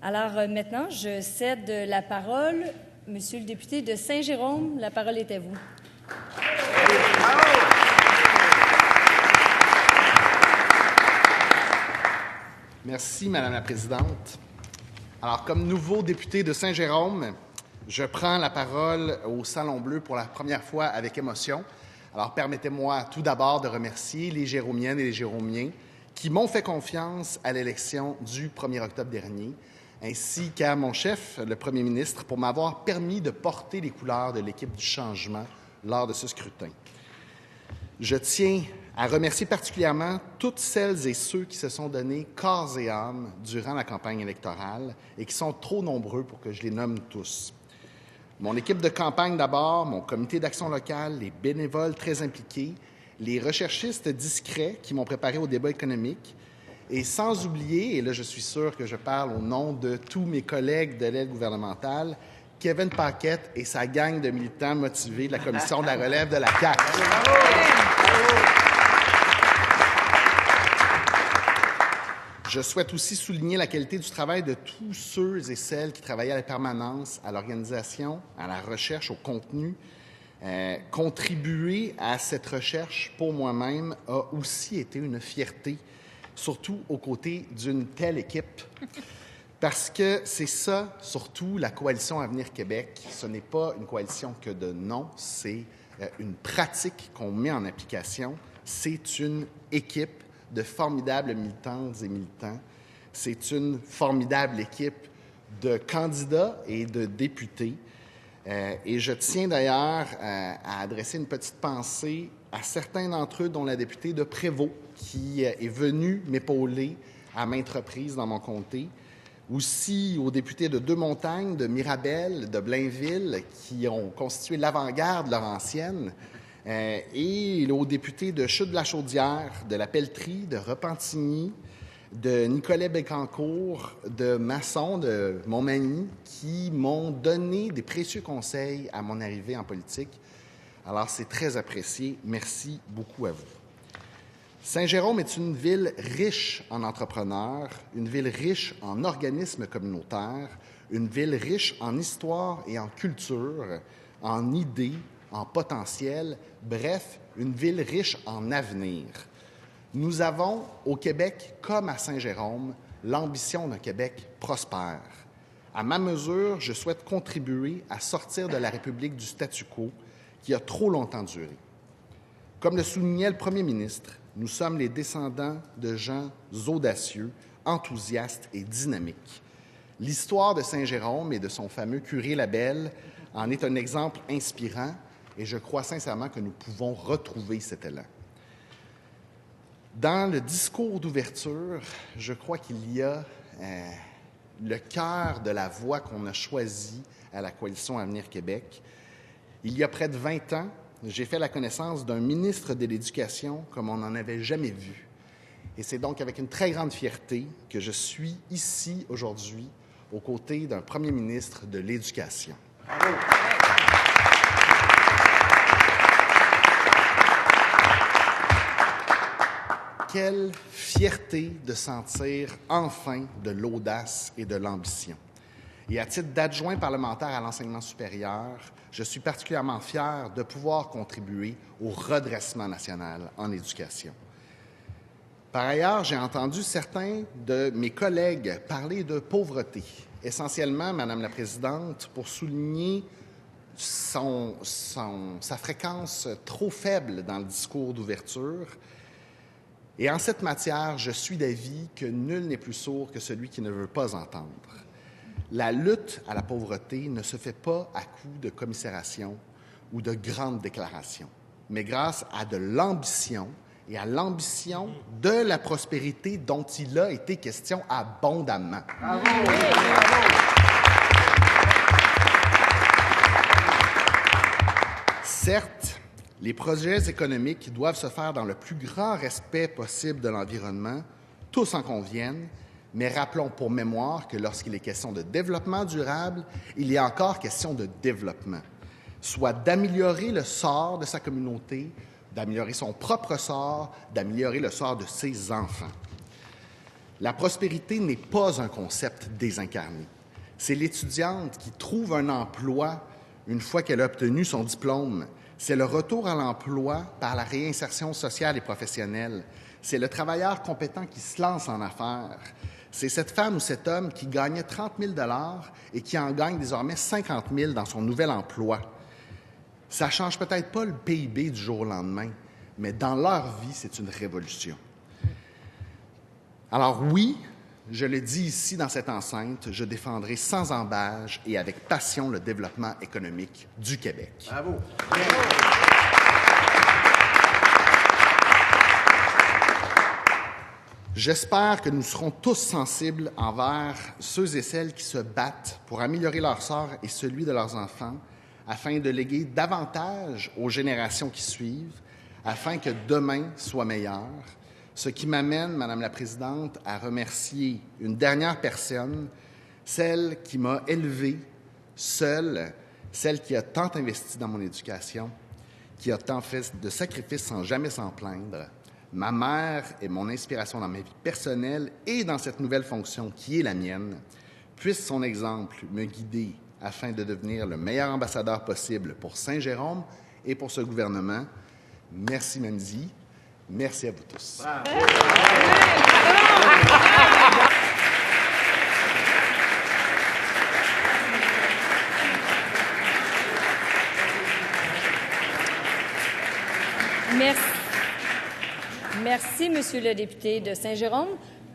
Alors maintenant, je cède la parole. Monsieur le député de Saint-Jérôme, la parole est à vous. Merci, Madame la Présidente. Alors, comme nouveau député de Saint-Jérôme, je prends la parole au Salon Bleu pour la première fois avec émotion. Alors, permettez-moi tout d'abord de remercier les Jéromiennes et les Jéromiens qui m'ont fait confiance à l'élection du 1er octobre dernier, ainsi qu'à mon chef, le premier ministre, pour m'avoir permis de porter les couleurs de l'équipe du changement lors de ce scrutin. Je tiens à remercier particulièrement toutes celles et ceux qui se sont donnés corps et âme durant la campagne électorale et qui sont trop nombreux pour que je les nomme tous. Mon équipe de campagne d'abord, mon comité d'action locale, les bénévoles très impliqués, les recherchistes discrets qui m'ont préparé au débat économique et sans oublier, et là je suis sûr que je parle au nom de tous mes collègues de l'aide gouvernementale, Kevin Paquette et sa gang de militants motivés de la Commission de la relève de la CAQ. Je souhaite aussi souligner la qualité du travail de tous ceux et celles qui travaillaient à la permanence, à l'organisation, à la recherche, au contenu. Contribuer à cette recherche, pour moi-même, a aussi été une fierté, surtout aux côtés d'une telle équipe. Parce que c'est ça, surtout, la Coalition Avenir Québec. Ce n'est pas une coalition que de nom, c'est une pratique qu'on met en application. C'est une équipe de formidables militantes et militants. C'est une formidable équipe de candidats et de députés. Et je tiens d'ailleurs à adresser une petite pensée à certains d'entre eux, dont la députée de Prévost, qui est venue m'épauler à maintes reprises dans mon comté. Aussi aux députés de Deux-Montagnes, de Mirabel, de Blainville, qui ont constitué l'avant-garde laurentienne, et aux députés de Chutes-de-la-Chaudière, de la Pelletrie, de Repentigny, de Nicolet-Bécancour, de Masson, de Montmagny, qui m'ont donné des précieux conseils à mon arrivée en politique. Alors, c'est très apprécié. Merci beaucoup à vous. Saint-Jérôme est une ville riche en entrepreneurs, une ville riche en organismes communautaires, une ville riche en histoire et en culture, en idées, en potentiel, bref, une ville riche en avenir. Nous avons, au Québec comme à Saint-Jérôme, l'ambition d'un Québec prospère. À ma mesure, je souhaite contribuer à sortir de la République du statu quo qui a trop longtemps duré. Comme le soulignait le premier ministre, nous sommes les descendants de gens audacieux, enthousiastes et dynamiques. L'histoire de Saint-Jérôme et de son fameux curé Labelle en est un exemple inspirant et je crois sincèrement que nous pouvons retrouver cet élan. Dans le discours d'ouverture, je crois qu'il y a le cœur de la voie qu'on a choisie à la Coalition Avenir Québec. Il y a près de 20 ans, j'ai fait la connaissance d'un ministre de l'Éducation comme on n'en avait jamais vu. Et c'est donc avec une très grande fierté que je suis ici aujourd'hui aux côtés d'un premier ministre de l'Éducation. Bravo. Quelle fierté de sentir enfin de l'audace et de l'ambition. Et à titre d'adjoint parlementaire à l'enseignement supérieur, je suis particulièrement fier de pouvoir contribuer au redressement national en éducation. Par ailleurs, j'ai entendu certains de mes collègues parler de pauvreté, essentiellement, Madame la Présidente, pour souligner sa fréquence trop faible dans le discours d'ouverture. Et en cette matière, je suis d'avis que nul n'est plus sourd que celui qui ne veut pas entendre. La lutte à la pauvreté ne se fait pas à coups de commisération ou de grandes déclarations, mais grâce à de l'ambition et à l'ambition de la prospérité dont il a été question abondamment. Bravo! Bravo! Certes, les projets économiques doivent se faire dans le plus grand respect possible de l'environnement, tous en conviennent, mais rappelons pour mémoire que lorsqu'il est question de développement durable, il y a encore question de développement, soit d'améliorer le sort de sa communauté, d'améliorer son propre sort, d'améliorer le sort de ses enfants. La prospérité n'est pas un concept désincarné. C'est l'étudiante qui trouve un emploi une fois qu'elle a obtenu son diplôme. C'est le retour à l'emploi par la réinsertion sociale et professionnelle. C'est le travailleur compétent qui se lance en affaires. C'est cette femme ou cet homme qui gagnait 30 000 $ et qui en gagne désormais 50 000 dans son nouvel emploi. Ça ne change peut-être pas le PIB du jour au lendemain, mais dans leur vie, c'est une révolution. Alors oui, je le dis ici dans cette enceinte, je défendrai sans embâche et avec passion le développement économique du Québec. Bravo. J'espère que nous serons tous sensibles envers ceux et celles qui se battent pour améliorer leur sort et celui de leurs enfants, afin de léguer davantage aux générations qui suivent, afin que demain soit meilleur. Ce qui m'amène, Madame la Présidente, à remercier une dernière personne, celle qui m'a élevé seule, celle qui a tant investi dans mon éducation, qui a tant fait de sacrifices sans jamais s'en plaindre. Ma mère est mon inspiration dans ma vie personnelle et dans cette nouvelle fonction qui est la mienne. Puisse son exemple me guider afin de devenir le meilleur ambassadeur possible pour Saint-Jérôme et pour ce gouvernement. Merci, Mamsie. Merci à vous tous. Merci. Merci, Monsieur le député de Saint-Jérôme.